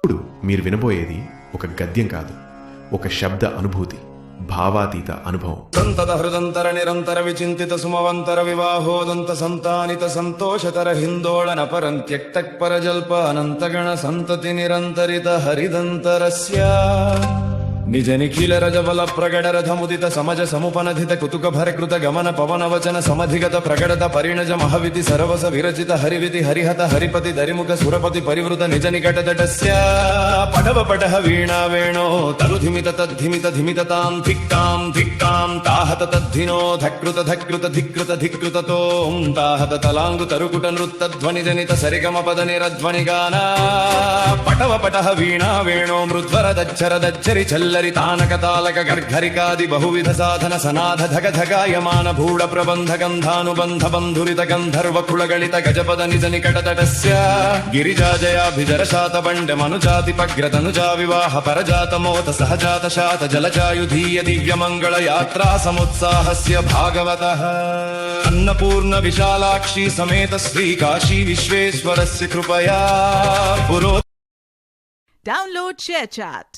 ఇప్పుడు మీరు వినబోయేది ఒక గద్యం కాదు, ఒక శబ్ద అనుభూతి, భావాతీత అనుభవం. సంతత హృదంతర నిరంతర విచింతిత సుమవంతర వివాహోదంత సంతానిత సంతోషతర హిందోళన పరం త్యక్త పరజల్ప అనంతగణ సంతతి నిరంతరిత హరిదంతరస్య నిజ నిఖిల రజబల ప్రగడ రథముదిత సమజ సముపనధిత కుతుక భరకృత గమన పవన వచన సమధిగత ప్రగడత పరిణజ మహవితి సరవస విరచిత హరివితి హరిహత హరిపతి దరిముఖ సురపతి పరివృత నిజ నికటదటస్య పడవ పటః వీణా వేణో తరుధిమిత తద్ధిమిత ధిమిత తాం ధిక్తాం ధిక్తాం తాహత తద్ధినో ధకృత ధకృత ధికృత ధికృతతో తాహత తలాంగు తరుకుట నృత్త ధ్వని జనిత సరిగమ పద నిరధ్వని గాన పటవ పటః వీణా వేణో మృద్వర దచ్చర దచ్చరి చల్లరి తానక తాలక గర్ఘరికాది బహువిధ సాధన సనాథ ధగ ధగాయమాన భూడ ప్రబంధ గంధానుబంధ బంధురిత గంధర్వ కుళగళిత గజపద నిజ నికటతటస్య గిరిజాజయాభిజర శాత బండ మనుజాతి పగ్రతనుజా వివాహ పరజాత మోత సహజాత శాత జలజాయుధీయ దివ్య మంగళ యాత్రా సముత్సాహస్య భాగవతః అన్నపూర్ణ విశాలాక్షి సమేత శ్రీ కాశీ విశ్వేశ్వరస్య కృపయా పురో Download ShareChat.